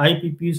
IPPs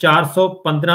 415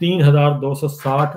3260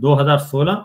2016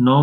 9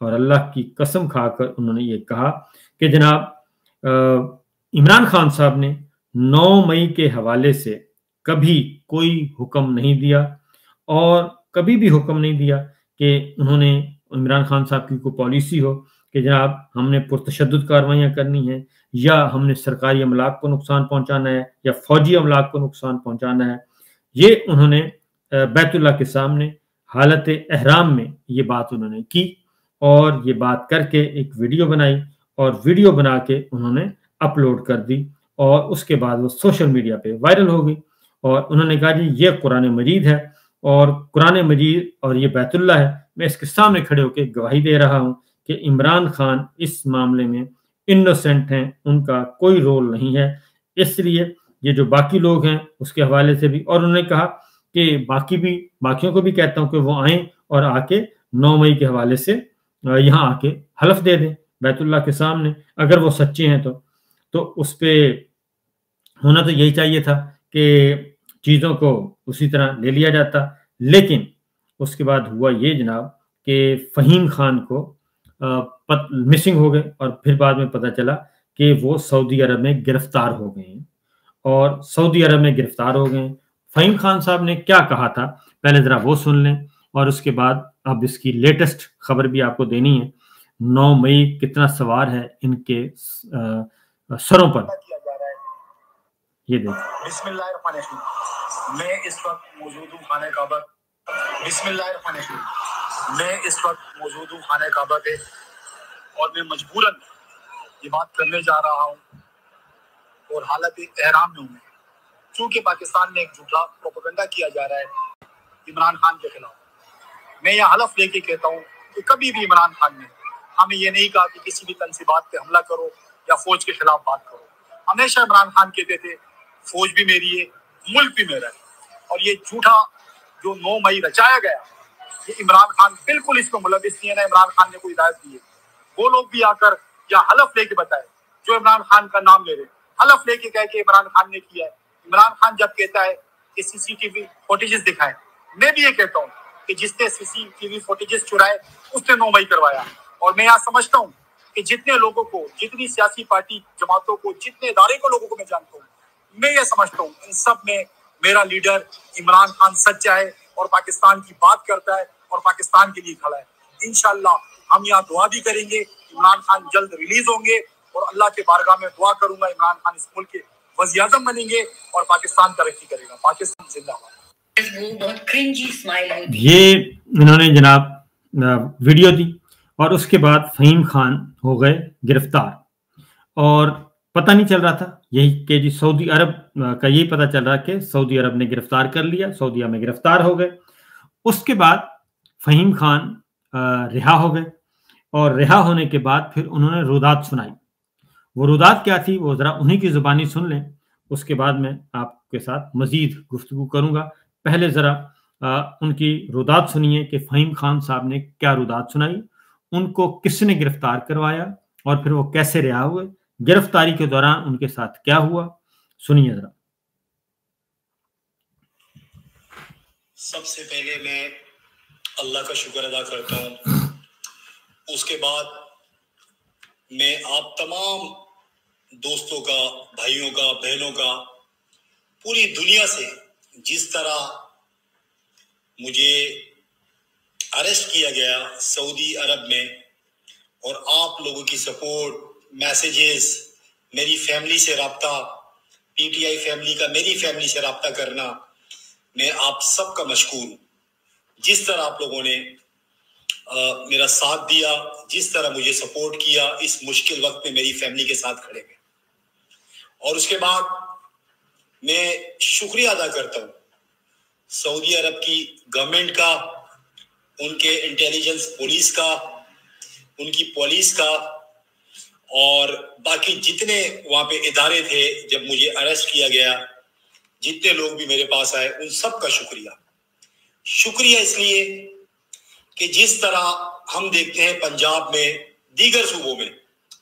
اور اللہ کی قسم کھا کر انہوں نے یہ کہا کہ جناب عمران خان صاحب نے 9 مئی کے حوالے سے کبھی کوئی حکم نہیں دیا، اور کبھی بھی حکم نہیں دیا کہ انہوں نے عمران خان صاحب کی کوئی پالیسی ہو کہ جناب ہم نے پرتشدد کارروائیاں کرنی ہیں، یا ہم نے سرکاری املاک کو نقصان پہنچانا ہے، یا فوجی املاک کو نقصان پہنچانا ہے۔ یہ انہوں نے بیت اللہ کے سامنے حالت احرام میں یہ بات انہوں نے کی، اور یہ بات کر کے ایک ویڈیو بنائی، اور ویڈیو بنا کے انہوں نے اپلوڈ کر دی، اور اس کے بعد وہ سوشل میڈیا پہ وائرل ہو گئی، اور انہوں نے کہا جی یہ قرآن مجید ہے، اور قرآن مجید اور یہ بیت اللہ ہے، میں اس کے سامنے کھڑے ہو کے گواہی دے رہا ہوں کہ عمران خان اس معاملے میں انوسینٹ ہیں، ان کا کوئی رول نہیں ہے۔ اس لیے یہ جو باقی لوگ ہیں اس کے حوالے سے بھی، اور انہوں نے کہا کہ باقیوں کو بھی کہتا ہوں کہ وہ آئیں اور آ کے 9 مئی کے حوالے سے یہاں آ کے حلف دے دیں بیت اللہ کے سامنے، اگر وہ سچے ہیں تو اس پہ ہونا تو یہی چاہیے تھا کہ چیزوں کو اسی طرح لے لیا جاتا، لیکن اس کے بعد ہوا یہ جناب کہ فہیم خان کو مسنگ ہو گئے، اور پھر بعد میں پتہ چلا کہ وہ سعودی عرب میں گرفتار ہو گئے ہیں، اور سعودی عرب میں گرفتار ہو گئے ہیں۔ فہیم خان صاحب نے کیا کہا تھا پہلے ذرا وہ سن لیں، اور اس کے بعد اب اس کی لیٹسٹ خبر بھی آپ کو دینی ہے۔ 9 مئی کتنا سوار ہے ان کے سروں پر، یہ دیکھیں۔ بسم اللہ الرحمن الرحیم۔ میں اس وقت موجود ہوں خانہ کعبہ، بسم اللہ الرحمن الرحیم، میں اس وقت موجود ہوں خانہ کعبہ پہ، اور میں مجبوراً یہ بات کرنے جا رہا ہوں، اور حالت احرام میں ہوں میں، چونکہ پاکستان میں ایک جھوٹا پروپیگنڈا کیا جا رہا ہے عمران خان کے خلاف۔ میں یہ حلف لے کے کہتا ہوں کہ کبھی بھی عمران خان نے ہمیں یہ نہیں کہا کہ کسی بھی تنصیبات پہ حملہ کرو یا فوج کے خلاف بات کرو۔ ہمیشہ عمران خان کہتے تھے فوج بھی میری ہے، ملک بھی میرا ہے، اور یہ جھوٹا جو 9 مئی رچایا گیا، یہ عمران خان بالکل اس کو ملوث نہیں ہے، نہ عمران خان نے کوئی ہدایت دی ہے۔ وہ لوگ بھی آ کر یا حلف لے کے بتائے جو عمران خان کا نام لے رہے، حلف لے کے کہہ کہ عمران خان نے کیا ہے۔ عمران خان جب کہتا ہے کہ CCTV فوٹیجز دکھائیں، میں بھی یہ کہتا ہوں کہ جس نے CCTV فوٹیجز چرائے اس نے 9 مئی کروایا، اور میں یہاں سمجھتا ہوں کہ جتنے لوگوں کو، جتنی سیاسی پارٹی جماعتوں کو، جتنے ادارے کو لوگوں کو میں جانتا ہوں، میں یہ سمجھتا ہوں ان سب میں میرا لیڈر عمران خان سچا ہے، اور پاکستان کی بات کرتا ہے، اور پاکستان کے لیے کھڑا ہے۔ انشاءاللہ ہم یہاں دعا بھی کریں گے، عمران خان جلد ریلیز ہوں گے، اور اللہ کے بارگاہ میں دعا کروں گا عمران خان اس ملک کے وزیر اعظم بنیں گے، اور پاکستان ترقی کرے گا۔ پاکستان زندہ باد۔ یہ انہوں نے جناب ویڈیو دی، اور اس کے بعد فہیم خان ہو گئے گرفتار، اور پتہ نہیں چل رہا تھا یہی کہ جی سعودی عرب کا یہی پتہ چل رہا کہ سعودی عرب نے گرفتار کر لیا، سعودیہ میں گرفتار ہو گئے۔ اس کے بعد فہیم خان رہا ہو گئے، اور رہا ہونے کے بعد پھر انہوں نے رودات سنائی۔ وہ رودات کیا تھی وہ ذرا انہی کی زبانی سن لیں، اس کے بعد میں آپ کے ساتھ مزید گفتگو کروں گا۔ پہلے ذرا ان کی رودات سنیے کہ فہیم خان صاحب نے کیا رودات سنائی، ان کو کس نے گرفتار کروایا، اور پھر وہ کیسے رہا ہوئے، گرفتاری کے دوران ان کے ساتھ کیا ہوا، سنیے ذرا۔ سب سے پہلے میں اللہ کا شکر ادا کرتا ہوں، اس کے بعد میں آپ تمام دوستوں کا، بھائیوں کا، بہنوں کا، پوری دنیا سے جس طرح مجھے اریسٹ کیا گیا سعودی عرب میں، اور آپ لوگوں کی سپورٹ، میسیجز، میری فیملی سے رابطہ، PTI فیملی کا میری فیملی سے رابطہ کرنا، میں آپ سب کا مشکور ہوں۔ جس طرح آپ لوگوں نے میرا ساتھ دیا، جس طرح مجھے سپورٹ کیا، اس مشکل وقت میں میری فیملی کے ساتھ کھڑے گئے۔ اور اس کے بعد میں شکریہ ادا کرتا ہوں سعودی عرب کی گورنمنٹ کا، ان کے انٹیلیجنس پولیس کا، ان کی پولیس کا، اور باقی جتنے وہاں پہ ادارے تھے جب مجھے اریسٹ کیا گیا، جتنے لوگ بھی میرے پاس آئے، ان سب کا شکریہ۔ شکریہ اس لیے کہ جس طرح ہم دیکھتے ہیں پنجاب میں، دیگر صوبوں میں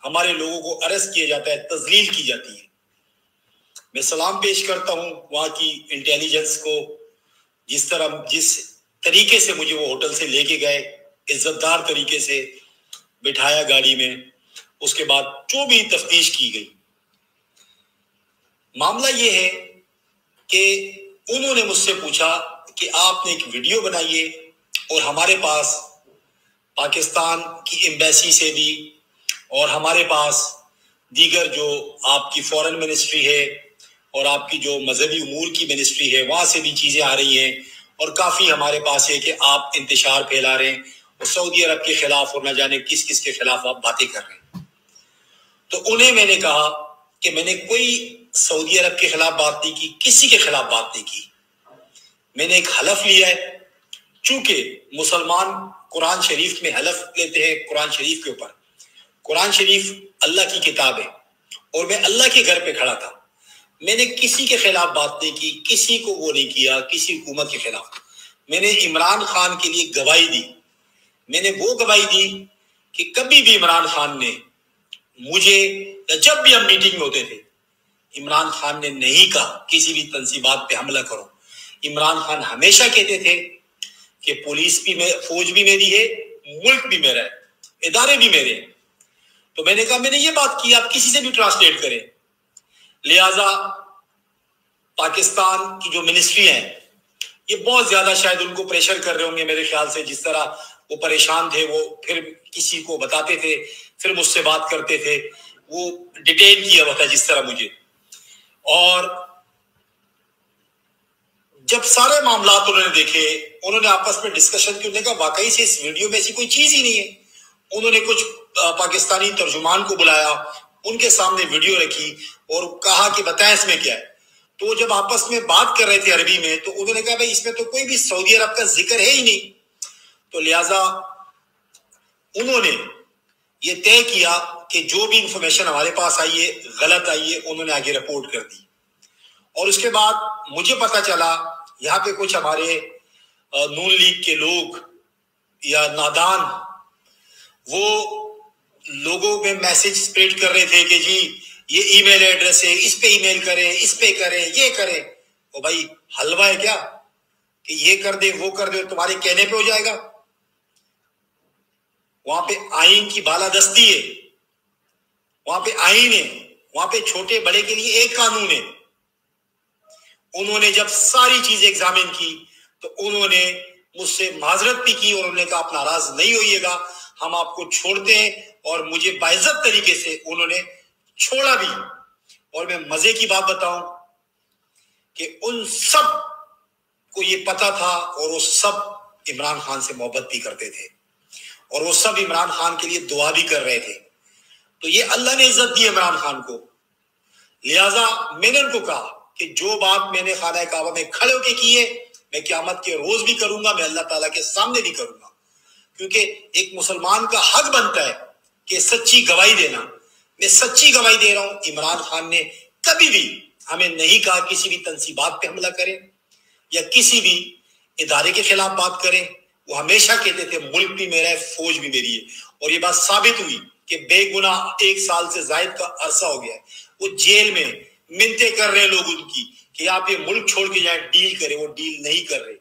ہمارے لوگوں کو اریسٹ کیا جاتا ہے، تذلیل کی جاتی ہے۔ میں سلام پیش کرتا ہوں وہاں کی انٹیلیجنس کو، جس طریقے سے مجھے وہ ہوٹل سے لے کے گئے، عزت دار طریقے سے، بٹھایا گاڑی میں, اس کے بعد جو بھی تفتیش کی گئی. معاملہ یہ ہے کہ انہوں نے مجھ سے پوچھا کہ آپ نے ایک ویڈیو بنائیے اور ہمارے پاس پاکستان کی ایمبیسی سے بھی اور ہمارے پاس دیگر جو آپ کی فورن منسٹری ہے اور آپ کی جو مذہبی امور کی منسٹری ہے وہاں سے بھی چیزیں آ رہی ہیں, اور کافی ہمارے پاس ہے کہ آپ انتشار پھیلا رہے ہیں اور سعودی عرب کے خلاف اور نہ جانے کس کس کے خلاف آپ باتیں کر رہے ہیں. تو انہیں میں نے کہا کہ میں نے کوئی سعودی عرب کے خلاف بات نہیں کی, کسی کے خلاف بات نہیں کی. میں نے ایک حلف لیا ہے, چونکہ مسلمان قرآن شریف میں حلف لیتے ہیں قرآن شریف کے اوپر. قرآن شریف اللہ کی کتاب ہے اور میں اللہ کے گھر پہ کھڑا تھا. میں نے کسی کے خلاف بات نہیں کی, کسی کو وہ نہیں کیا, کسی حکومت کے خلاف. میں نے عمران خان کے لیے گواہی دی. میں نے وہ گواہی دی کہ کبھی بھی عمران خان نے مجھے, جب بھی ہم میٹنگ میں ہوتے تھے, عمران خان نے نہیں کہا کسی بھی تنصیبات پہ حملہ کرو. عمران خان ہمیشہ کہتے تھے کہ پولیس بھی فوج بھی میری ہے, ملک بھی میرا ہے, ادارے بھی میرے ہیں. تو میں نے کہا میں نے یہ بات کی, آپ کسی سے بھی ٹرانسلیٹ کریں. لہذا پاکستان کی جو منسٹری ہیں یہ بہت زیادہ شاید ان کو پریشر کر رہے ہوں گے میرے خیال سے. جس طرح وہ پریشان تھے, وہ پھر کسی کو بتاتے تھے, پھر مجھ سے بات کرتے تھے, وہ ڈیٹیل کیا ہوا تھا جس طرح مجھے. اور جب سارے معاملات انہوں نے دیکھے, انہوں نے آپس میں ڈسکشن کی, انہوں نے کہا واقعی سے اس ویڈیو میں ایسی کوئی چیز ہی نہیں ہے. انہوں نے کچھ پاکستانی ترجمان کو بلایا, ان کے سامنے ویڈیو رکھی اور کہا کہ بتائیں اس میں کیا ہے. تو جب آپس میں بات کر رہے تھے عربی میں, تو انہوں نے کہا بھائی اس میں تو کوئی بھی سعودی عرب کا ذکر ہے ہی نہیں. تو لہٰذا انہوں نے یہ طے کیا کہ جو بھی انفارمیشن ہمارے پاس آئی ہے غلط آئی ہے, انہوں نے آگے رپورٹ کر دی. اور اس کے بعد مجھے پتا چلا یہاں پہ کچھ ہمارے نون لیگ کے لوگ یا نادان وہ لوگوں میں میسج اسپریڈ کر رہے تھے کہ جی یہ ای میل ایڈریس ہے, اس پہ ای میل کریں, اس پہ کریں, یہ کریں. او بھائی حلوہ ہے کیا کہ یہ کر دے وہ کر دے تمہارے کہنے پہ ہو جائے گا؟ وہاں پہ آئین کی بالادستی ہے, وہاں پہ آئین ہے, وہاں پہ چھوٹے بڑے کے لیے ایک قانون ہے. انہوں نے جب ساری چیزیں ایگزامن کی تو انہوں نے مجھ سے معذرت بھی کی اور انہوں نے کہا آپ ناراض نہیں ہوئیے گا, ہم آپ کو چھوڑتے ہیں. اور مجھے باعزت طریقے سے انہوں نے چھوڑا بھی. اور میں مزے کی بات بتاؤں کہ ان سب کو یہ پتا تھا اور وہ سب عمران خان سے محبت بھی کرتے تھے اور وہ سب عمران خان کے لیے دعا بھی کر رہے تھے. تو یہ اللہ نے عزت دی عمران خان کو. لہٰذا میں نے ان کو کہا کہ جو بات میں نے خانہ کعبہ میں کھڑے ہو کے کی ہے میں قیامت کے روز بھی کروں گا, میں اللہ تعالیٰ کے سامنے بھی کروں گا. کیونکہ ایک مسلمان کا حق بنتا ہے کہ سچی گواہی دینا. میں سچی گواہی دے رہا ہوں, عمران خان نے کبھی بھی ہمیں نہیں کہا کسی بھی تنصیبات پہ حملہ کریں یا کسی بھی ادارے کے خلاف بات کریں. وہ ہمیشہ کہتے تھے ملک بھی میرا ہے, فوج بھی میری ہے. اور یہ بات ثابت ہوئی کہ بے گناہ 1 سال سے زائد کا عرصہ ہو گیا ہے, وہ جیل میں منتیں کر رہے لوگ ان کی کہ آپ یہ ملک چھوڑ کے جائیں, ڈیل کریں, وہ ڈیل نہیں کر رہے.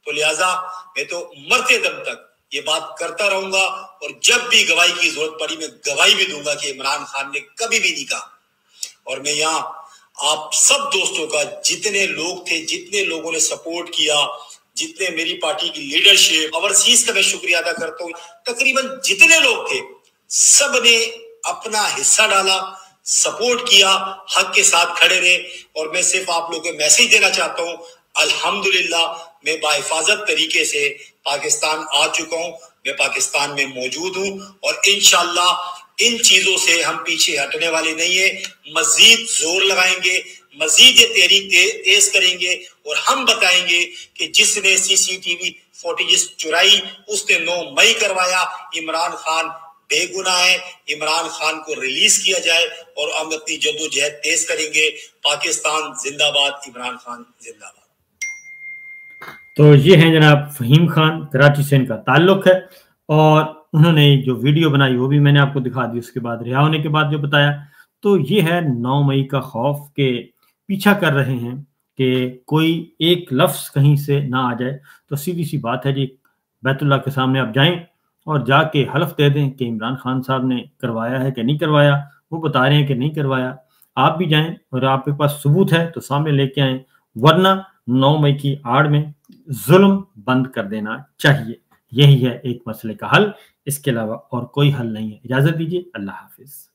تو لہٰذا میں تو مرتے دم تک یہ بات کرتا رہوں گا اور جب بھی گواہی کی ضرورت پڑی میں گواہی بھی دوں گا کہ عمران خان نے کبھی بھی نہیں کہا. اور میں یہاں آپ سب دوستوں کا, جتنے لوگ تھے, جتنے لوگوں نے سپورٹ کیا, جتنے میری پارٹی کی لیڈرشپ اوورسیز کا میں شکریہ ادا کرتا ہوں, تقریباً جتنے لوگ تھے سب نے اپنا حصہ ڈالا, سپورٹ کیا, حق کے ساتھ کھڑے رہے. اور میں صرف آپ لوگوں کو میسج دینا چاہتا ہوں, الحمدللہ میں باحفاظت طریقے سے پاکستان آ چکا ہوں, میں پاکستان میں موجود ہوں اور انشاءاللہ ان چیزوں سے ہم پیچھے ہٹنے والے نہیں ہیں. مزید زور لگائیں گے, مزید یہ تحریک تیز کریں گے اور ہم بتائیں گے کہ جس نے CCTV فوٹیجز چرائی اس نے 9 مئی کروایا. عمران خان بے گناہ ہے, عمران خان کو ریلیز کیا جائے اور ہم اپنی جدوجہد تیز کریں گے. پاکستان زندہ باد, عمران خان زندہ باد. تو یہ ہیں جناب فہیم خان, کراچی سے ان کا تعلق ہے اور انہوں نے جو ویڈیو بنائی وہ بھی میں نے آپ کو دکھا دی. اس کے بعد رہا ہونے کے بعد جو بتایا تو یہ ہے 9 مئی کا خوف کہ پیچھا کر رہے ہیں کہ کوئی ایک لفظ کہیں سے نہ آ جائے. تو سیدھی سی بات ہے جی, بیت اللہ کے سامنے آپ جائیں اور جا کے حلف دے دیں کہ عمران خان صاحب نے کروایا ہے کہ نہیں کروایا، وہ بتا رہے ہیں کہ نہیں کروایا، آپ بھی جائیں اور آپ کے پاس ثبوت ہے تو سامنے لے کے آئیں، ورنہ 9 مئی کی آڑ میں ظلم بند کر دینا چاہیے۔ یہی ہے ایک مسئلے کا حل، اس کے علاوہ اور کوئی حل نہیں ہے۔ اجازت دیجیے، اللہ حافظ۔